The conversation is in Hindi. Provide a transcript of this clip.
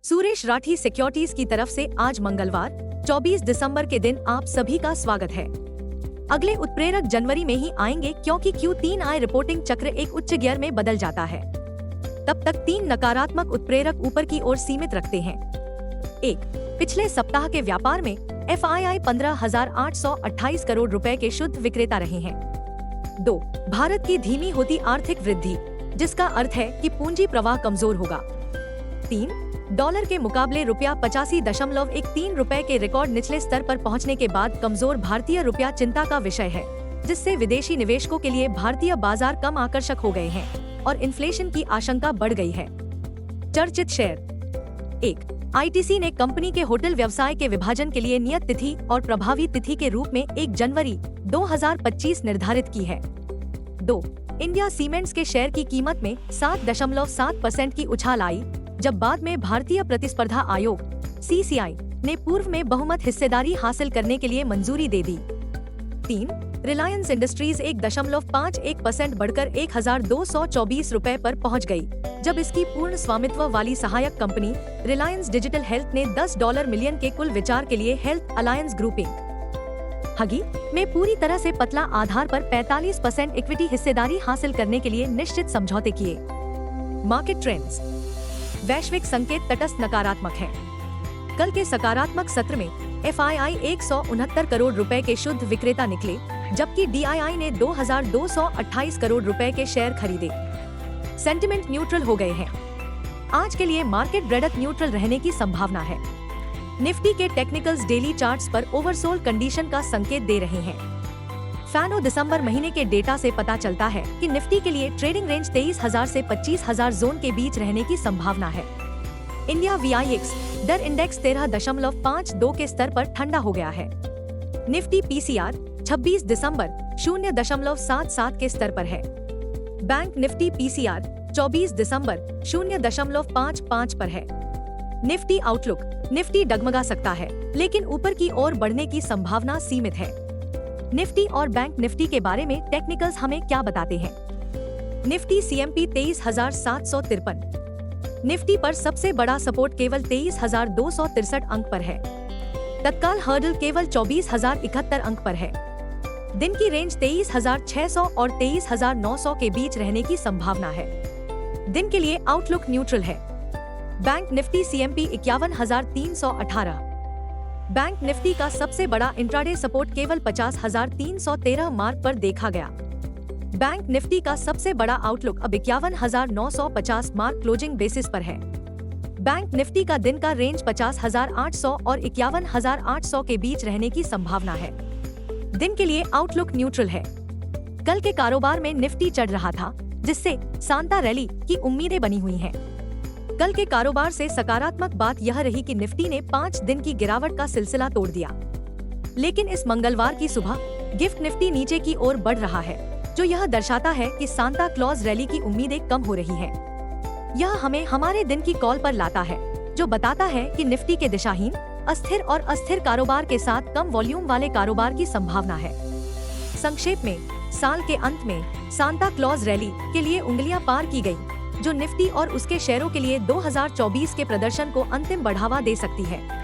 सुरेश राठी सिक्योरिटीज की तरफ से आज मंगलवार 24 दिसंबर के दिन आप सभी का स्वागत है। अगले उत्प्रेरक जनवरी में ही आएंगे क्योंकि Q3 आय रिपोर्टिंग चक्र एक उच्च गियर में बदल जाता है। तब तक 3 नकारात्मक उत्प्रेरक ऊपर की ओर सीमित रखते हैं। 1. पिछले सप्ताह के व्यापार में FII 15,828 करोड़ रुपए के शुद्ध विक्रेता रहे हैं। 2. भारत की धीमी होती आर्थिक वृद्धि, जिसका अर्थ है कि पूंजी प्रवाह कमजोर होगा। 3. डॉलर के मुकाबले रुपया 85.13 रुपए के रिकॉर्ड निचले स्तर पर पहुंचने के बाद कमजोर भारतीय रुपया चिंता का विषय है, जिससे विदेशी निवेशकों के लिए भारतीय बाजार कम आकर्षक हो गए हैं और इन्फ्लेशन की आशंका बढ़ गई है। चर्चित शेयर। 1. ITC ने कंपनी के होटल व्यवसाय के विभाजन के लिए नियत तिथि और प्रभावी तिथि के रूप में 1 जनवरी 2025 निर्धारित की है। 2. इंडिया सीमेंट्स के शेयर की कीमत में 7.7% की उछाल आई, जब बाद में भारतीय प्रतिस्पर्धा आयोग CCI ने पूर्व में बहुमत हिस्सेदारी हासिल करने के लिए मंजूरी दे दी। 3. रिलायंस इंडस्ट्रीज 1.51% बढ़कर 1,224 रुपए पर पहुंच गई, जब इसकी पूर्ण स्वामित्व वाली सहायक कंपनी रिलायंस डिजिटल हेल्थ ने $10 मिलियन के कुल विचार के लिए हेल्थ अलायंस ग्रुपिंग हगी में पूरी तरह से पतला आधार पर 45% इक्विटी हिस्सेदारी हासिल करने के लिए निश्चित समझौते किए। Market trends. वैश्विक संकेत तटस्थ नकारात्मक है। कल के सकारात्मक सत्र में FII 169 करोड़ रुपए के शुद्ध विक्रेता निकले, जबकि DII ने 2,228 करोड़ रुपए के शेयर खरीदे। सेंटिमेंट न्यूट्रल हो गए हैं। आज के लिए मार्केट बढ़त न्यूट्रल रहने की संभावना है। निफ्टी के टेक्निकल्स डेली चार्ट्स पर ओवरसोल्ड कंडीशन का संकेत दे रहे हैं। फैनो दिसंबर महीने के डेटा से पता चलता है कि निफ्टी के लिए ट्रेडिंग रेंज 23,000 से 25,000 जोन के बीच रहने की संभावना है। इंडिया VIX डर इंडेक्स 13.52 के स्तर पर ठंडा हो गया है। निफ्टी PCR 26 दिसंबर 0.77 के स्तर पर है। बैंक निफ्टी PCR 24 दिसंबर 0.55 पर है। Nifty outlook. निफ्टी डगमगा सकता है, लेकिन ऊपर की ओर बढ़ने की संभावना सीमित है। निफ्टी और बैंक निफ्टी के बारे में टेक्निकल्स हमें क्या बताते हैं? Nifty CMP 23,753। निफ्टी पर सबसे बड़ा सपोर्ट केवल 23,263 अंक पर है। तत्काल हर्डल केवल 24,071 अंक पर है। दिन की रेंज 23,600 और 23,900 के बीच रहने की संभावना है। दिन के लिए आउटलुक न्यूट्रल है। Bank Nifty CMP 51,318। Bank Nifty का सबसे बड़ा इंट्राडे सपोर्ट केवल 50,313 मार्क पर देखा गया। बैंक निफ्टी का सबसे बड़ा आउटलुक अब 51,950 मार्क क्लोजिंग बेसिस पर है। बैंक निफ्टी का दिन का रेंज 50,800 और 51,800 के बीच रहने की संभावना है। दिन के लिए आउटलुक न्यूट्रल है। कल के कारोबार में निफ्टी चढ़ रहा था, जिससे सांता रैली की उम्मीदें बनी हुई हैं। कल के कारोबार से सकारात्मक बात यह रही कि निफ्टी ने 5 दिन की गिरावट का सिलसिला तोड़ दिया, लेकिन इस मंगलवार की सुबह गिफ्ट निफ्टी नीचे की ओर बढ़ रहा है, जो यह दर्शाता है कि सांता क्लॉज रैली की उम्मीदें कम हो रही हैं। यह हमें हमारे दिन की कॉल पर लाता है, जो बताता है कि निफ्टी के दिशाहीन, अस्थिर और अस्थिर कारोबार के साथ कम वॉल्यूम वाले कारोबार की संभावना है। संक्षेप में, साल के अंत में सांता क्लॉज रैली के लिए उंगलियां पार की गयी, जो निफ्टी और उसके शेयरों के लिए 2024 के प्रदर्शन को अंतिम बढ़ावा दे सकती है।